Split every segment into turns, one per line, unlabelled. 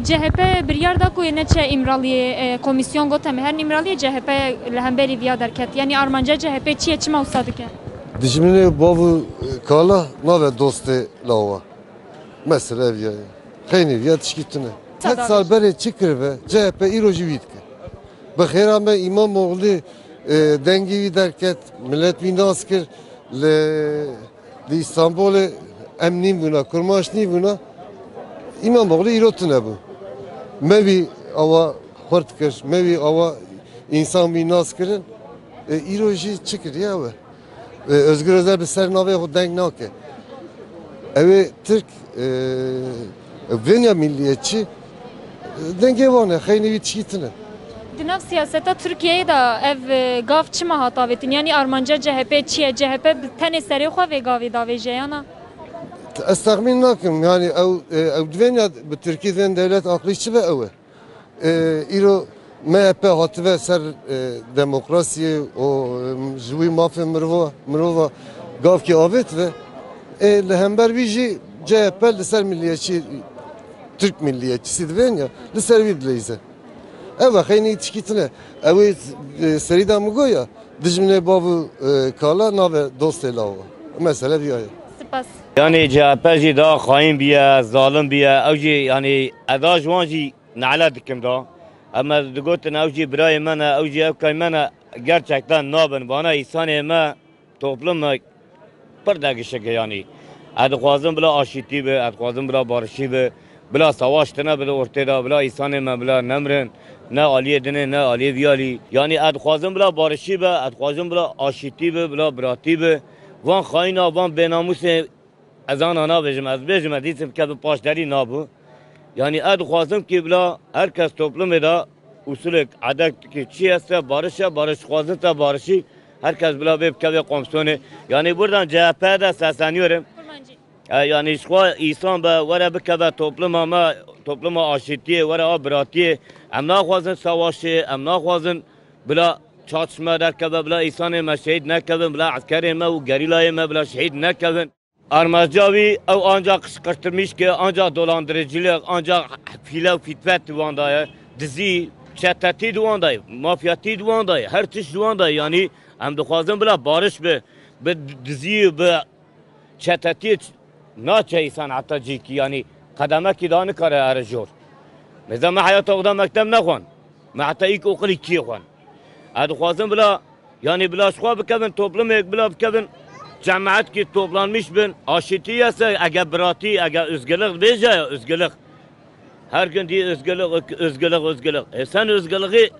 CHP biryar da ku neçe imraliye komisyon gotem her imraliye CHP lehemberi viya derket. Yani Armanca CHP çiye çima ustadıke.
Dijmine bavu kala nave doste lava. Mesela evye. Khayni viya tişkitine. Tek sal beri çıkır ve CHP iroji vidke. Bexerame İmamoğlu dengi derket millet vinaskir le İstanbul'e emnin buna kurmaşni buna İmamoğlu irotune bu. Mevi ava hortkir, mevi ava insan vinaskirin iroji çıkır ya ve Özgür Özel bir sernave o denk nake. Evi Türk Venya milliyetçi denge var ne? Khayni vitişkitine.
Dinav siyaseta Türkiye'ye da ev gav çima hatavetin. Yani Armanca CHP çiye CHP tane seri xwe ve gavi davêje yana.
Estağmin nakim yani ev dvenya bi Türkiye'den devlet aklıçı ve ev. İro MHP hatıve ser demokrasiye o jüvi mafya mırova gav ki avet ve lehember viji CHP liser milliyetçi Türk milliyetçisi dvenya liser vidleyze. Evet, khayni tişkitine. Evet, serida mı goya? Dijmine bavu kala nave doste lava. Mesela bir ay.
Spas.
Yani CHP'ci da hain biye, zalim biye. Evci yani eda jwanci nala dikim da. Ama digotin evci birayı mena, evci evkay mena gerçekten nabın. Bana insan eme toplumla pırdagışık yani. Adkhwazım bila aşiti be, adkhwazım bila barışı be. Bila savaştına bila ortada, bila insan eme bila nemrin. Ne aliye dine ne aliye viyali. Yani adkhwazım bila barışı be, adkhwazım bila aşiti be, bila bırati be. Van khayna, van benamuse ezan ana bejim, ez bejim edisim ki bu paşdari nabu. Yani adkhwazım ki bila herkes toplumu da usulü adet ki çiyese barışa, barış khwazıta barışı. Herkes bila bir keve komisyonu. Yani buradan CHP'de sesleniyorum. Yani şu insan be vere bir keve topluma aşitiye, vere abratiye. Em nakhwazın savaşı, em nakhwazın bila çatışma derkeve, bila insanı me şehit nekevin, bila askeri me u gerilayı me bila şehit nekevin. Armazcavi ev ancak kışkırtırmış ki ancak dolandırıcılık, ancak file fitvet duvandayı, dizi, çeteti duvandayı, mafyati duvandayı, her çeşit duvandayı. Yani em dikhwazın bila barış be, be dizi, be çeteti naçe insan hatta ki yani kademe ki daha ne kare arayıyor. Mesela ben hayata oda mektep ne kwan? Ben hatta ilk okul ikiye kwan. Adkhwazım bila yani bila şua bikevin toplum ek bila bikevin cemaat ki toplanmış bin aşitiyese ege birati ege özgürlük beja özgürlük. Her gün diye özgürlük. Sen özgürlüğü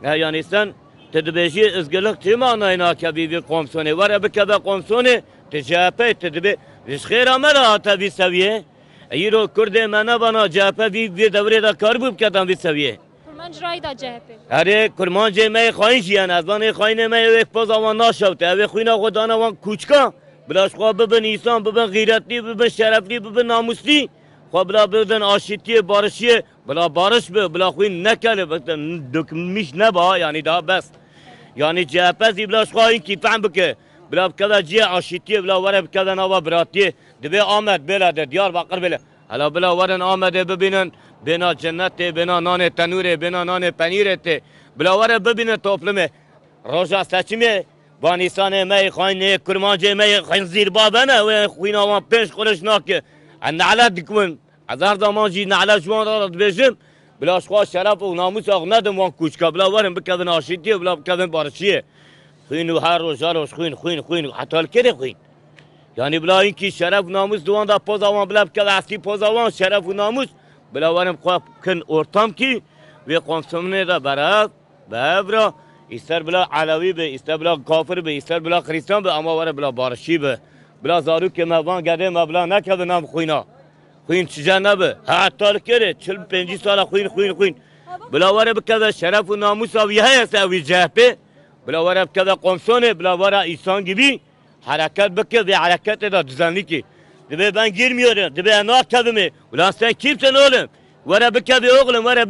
yani sen tedbeji özgürlük çi manayına kebi bir komisyonu var ya bikeve komisyonu TCHP tedbe Rişkhir amela hata bir seviye. Eğer Kürde mena bana CHP bir devrede karbub katan bir seviye.
Kurmancı da CHP.
Her kurmancı me khainci yani azban khaine me ek pozavan naşavte. Ev khuyna khodana van kuçka. Bila şwa bibin insan bibin gayretli bibin şerefli bibin namusli. Xwa bila bibin aşitiye barışiye. Bila barış be bila khuyn nekale dökülmüş ne ba yani daha bes. Yani CHP bila şwa in ki faham bike. Bila bkada ciye aşitiye bila vare bkada nava biratiye. Dibe Ahmet bela de Diyarbakır bela. Hala bila varen Ahmet'e bibinin bina cennette, bina nane tenure, bina nane penirete. Bila vare bibinin toplumu. Roja seçimi. Van insane mey khayne kurmancı mey khinzir babana ve khuyna van 5 kuruş nakı. Nala dikmin. Azar zamanci nala şu an bejim. Bila şwa şeref ve namus ağnadım van kuçka. Bila varen bkadın aşitiye, bila bkadın barışiye. Khuynu har rojaroş khuyun. Hatta kere khuyun. Yani bila inki şeref namus duanda pozavan bila bkada asli pozavan şeref namus bila varım kın ortam ki ve konsumne da beraber bevra ister bila Alevi be ister bila kafir be ister bila Hristiyan be ama var bila barışı be bila zaruk ke mevan gade me bila ne kevin am khuyna khuyun çizen ne be hatta kere 45 sala khuyun bila var bkada şeref namus avi hayse vi CHP bila var bkada konsumne bila var insan gibi hareket beke ve hareket eder düzenli ki. Dibe ben girmiyorum. Dibe ne akademi. Ulan sen kimsin oğlum? Vara beke be oğlum. Vara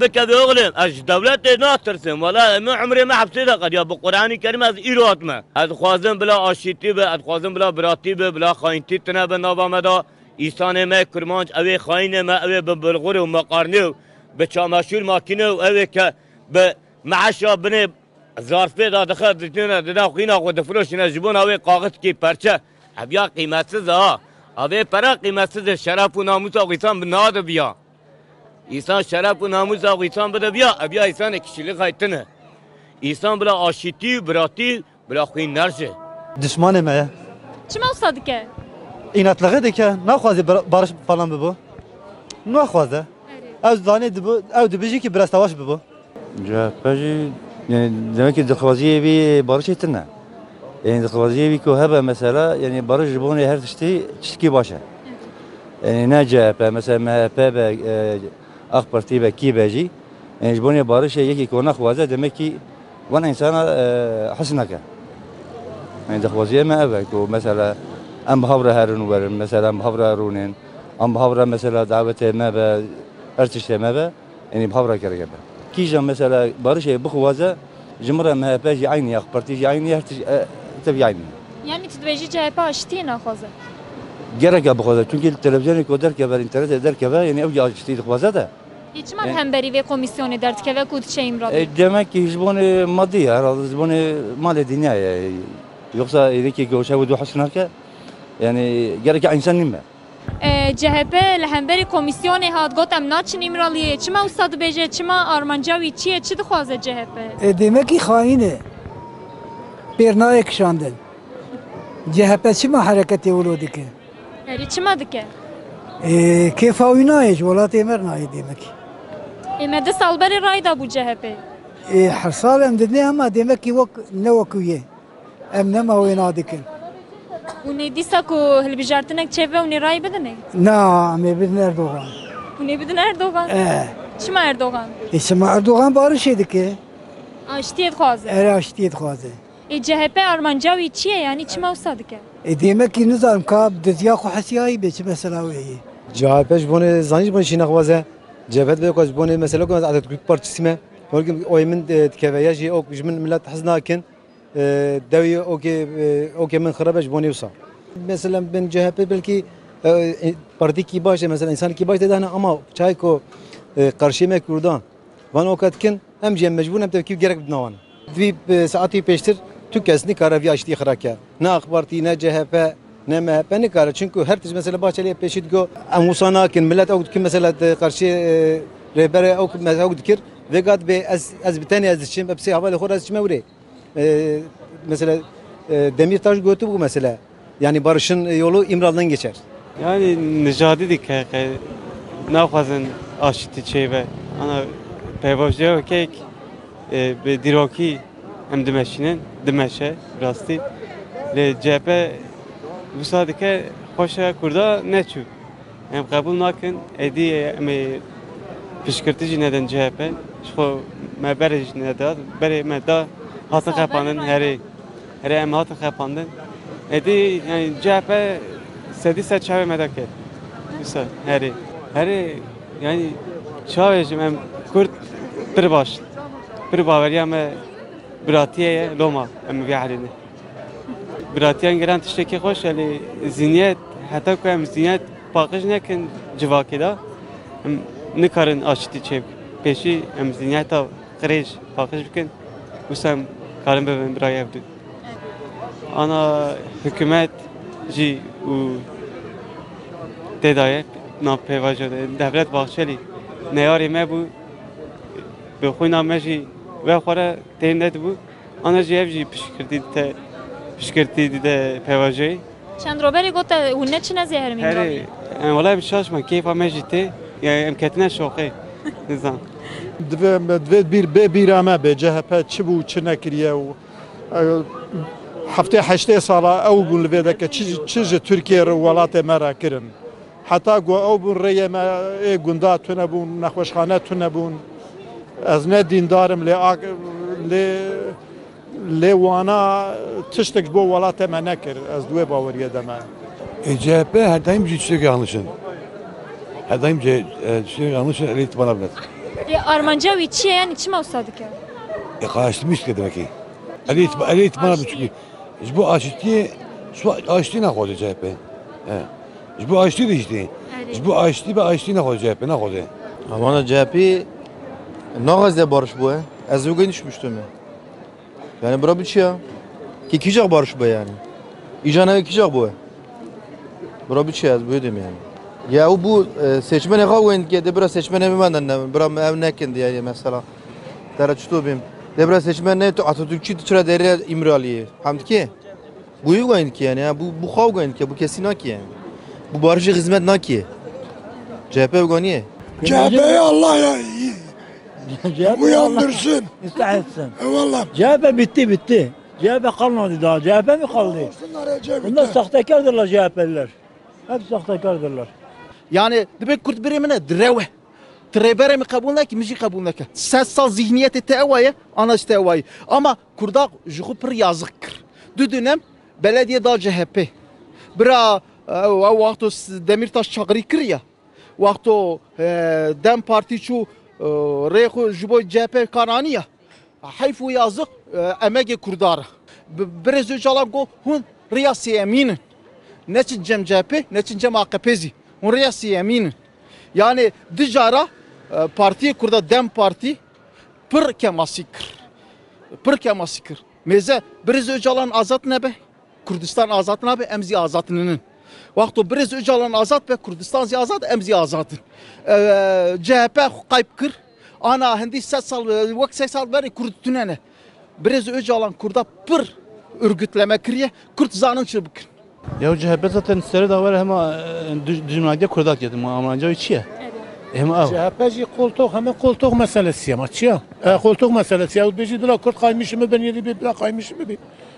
beke be oğlum. Devlet de ne atırsın? Valla umre mi hapsede kad ya. Bu Kur'an-ı Kerim az iro atma. Adkhwazım bila aşiti be. Adkhwazım bila birati be. Bila khayinti tine be navameda. İnsanı me kurmanç evi khayne me evi be bulgur ve makarne be çamaşır makine evi ke be maaşa bine zarfe da dakha ditine da khina ko da froşine jibun evi kağıt ki parça abiya kıymetsiz ha abi para kıymetsiz şeref ve namus insan binadı biya İnsan şeref ve namus insan bide biya abiya insan kişilik haytını İnsan bile aşiti bırati bile khine nerje
Düşmanım ya.
Çima usadı ki?
İnatlığı da ki ne khwazi barış falan bu. Ne khwazi? Ev zannedi bu, ev de ki biraz savaş bu.
CHP'ci yani demek ki dikhaziye bir barış ettirne. Yani dikhaziye bir kohebe mesela yani barış bunu her tişki başa. Yani ne CHP mesela MHP ve AK Parti ve KİB'ci yani bunu barış yeki kona khwazi demek ki bana insana hasnaka. Yani dikhaziye mi evet o mesela am havra harun verin mesela am havra harunin am havra mesela davete me ve ertişte ve yani havra kereke. Kişi mesela barış bu khwazi cumhuriyet MHP'ci aynı AK Parti'ci aynı her tabii aynı.
Yani tüdveci CHP aştiye naxwazı.
Gerek ya bu kadar çünkü televizyonu koder ki ver internet eder ki yani evci açtıydık khwazi da.
İçman hemberi ve komisyonu dert ke ve kudçe imradı.
Demek ki hizbonu maddi ya herhalde hizbonu mal dünya yoksa ki göçe ve duhasnaka yani gerek insan değil mi?
CHP lehemberi komisyonu hat got em naçin imraliye. Çima usadı beje çima armancavi çiye çi dixwaze CHP.
demek ki haine. Bir naik şandın. CHP çima hareketi oluyor ki.
Eri çima dike.
Kefavi naik, volat emer naik demek.
Emede salberi rayda bu CHP.
Her sal em dedin ama demek ki ne vakuye. Em ne mavina dikin.
Uni disa ku hilbijartinek çeve uni ray bedene.
Na, me bin Erdoğan.
Uni bidin Erdoğan. Çima Erdoğan.
Çima Erdoğan barış ki.
Aştiye dixwaze.
Er aştiyet xwaze.
CHP armancavi çiye yani çima usadı ke.
demek ki nizam ka dizya xu hasiyayı beç mesela ve.
CHP jbone zanî jbone şîna xwaze cebet be ko jbone mesela ko adet Türk Partisi me Bugün oyun tkeveye jî ok ji min millet hez nakin devî ok min xirabe ji bo nêwsa. Mesela ben CHP belki parti ki baş mesela insan ki baş dedane ama çay ko karşı me Kurdan van o katkin em jî mecbur em tevkî gerek binawan. Dvî saatî pêştir tu kes nikare vî aştî xirake. Ne AK Parti ne CHP ne MHP nikare çünkü her tiz mesela Bahçeli'ye peşit go em wisa nakin millet ok kim mesela karşı rehbere ok mesela ok dikir ve gad be az bitene az için hepsi havalı khor az içme vure. Mesela Demirtaş götü bu mesela. Yani barışın yolu İmralı'dan geçer.
Yani nijadi dike ne fazla aşıtı çeyve ana peyvajı kek be diroki hem demeşinin demeşe rastı le CHP bu sadike hoşa kurda ne çu hem kabul nakin edi me pişkirtici neden CHP şu meberij neden bere meda hatın kapanın her em hatın kapanın edi yani CHP sedi se çave medake mesela her yani çavecim em kurt bir baş bir bavariya me biratiye loma em bir haline biratiyen gelen tişteki hoş yani zihniyet hatta ko em zihniyet bakış nekin civakida nikarin aştı çev peşi em zihniyeta krej bakış bikin usam kalem be bir ayavdu ana hükümet ji u tedayet na pevajı devlet bahçeli ne yari me bu be khuna me ji ve khora tenet bu ana ji evji pişkirti de pevajı
Çandroberi got hunne çine zehir mi?
Heri valla bir çalışma keyfa me jite ya em ketine şoqe nizam
Dve bir birame be CHP çi bû çi nekiriye û heftê heştê sala ew bûn li vê deke çi ji Tirkiye re welatê me re kirin. Heta got ew bûn rêyê me ê gunda tune bûn, nexweşxane tune bûn. Ez ne dîndarim lê wana tiştek ji bo welatê me nekir. Ez duê baweriye deme.
CHP her daim tiştek yanlışın. Her daim tiştek yanlışın el itibana bilet.
Armancavi çiye yani çima usadı ke.
Karşılamış ki demek ki. El itibana bilet çünkü. Bu aşıtı ne koydu CHP? Bu açtı da işte. Bu açtı ve açtı ne koydu CHP ne koydu?
Ama da CHP ne gazete barış bu? Az bugün düşmüştüm ya. Yani bura bir şey ya. Ki kicak barış bu yani. İcana ve kicak bu. Bura bir şey az büyüdüm yani. Ya bu seçmene kavgayın ki de biraz seçmene mi benden ne? Biraz ev ne kendi yani mesela. Dere tutubim. De biraz seçmen ne Atatürkçü tıra dere İmraliye. Hamdi ki. Bu yugayın ki yani ya. Bu kavgayın ki bu kesin ki yani. Bu barışı hizmet ne ki? CHP uganiye.
CHP'yi Allah ya uyandırsın.
İstihetssin.
Eyvallah.
CHP bitti. CHP kalmadı daha. CHP mi kaldı? Bunlar sahtekardır CHP'liler. Hep sahtekardır.
Yani demek Kürt birimine dreve. Trebere mi kabul ne ki mişi kabul ne ki. Sen sal zihniyeti tevaye, ana tevaye. Ama Kurda juhu pır yazıktır. Dü dönem belediye da CHP. Bira vakti Demirtaş çağrı kırya. Vakti Dem Parti çu Reho Jubo CHP kananiya. Hayfu yazık emege Kurdara. Biraz öcalan go hun riyasi eminin. Ne için cem CHP, ne için cem AKP'zi. Hun riyasi eminin. Yani dicara partiye Kurda Dem Parti pır kemasikir. Pır kemasikir. Meze biraz öcalan azat ne be? Kurdistan azat ne be? Emzi azatının. Vakti biraz öcalan azat be Kurdistan zi azat emzi azatın. CHP kayıp kır. Ana hindi 8 sal, vak 8 sal beri Kurd tünene. Biraz öcalan Kurda pır örgütleme kiriye. Kurd zanın çırpık.
Ya CHP zaten seri de var ama düzümlerde kurdak yedim ama önce içiye.
CHP'ci koltuk meselesi ama çiğ. Koltuk meselesi ya. Beji dila Kürt kaymışı mı ben yedi bir kaymışı mı bir.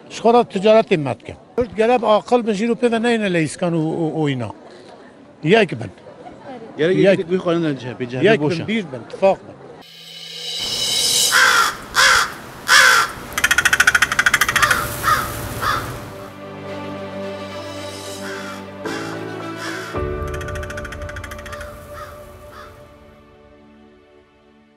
Şu kadar ticaret immetken. Kürt gelip akıl ben jirupe ve neyine leyskan oyna. Yek ben.
Gerek büyük kanunlar CHP boşa.
Yek ben bir ben tifak ben.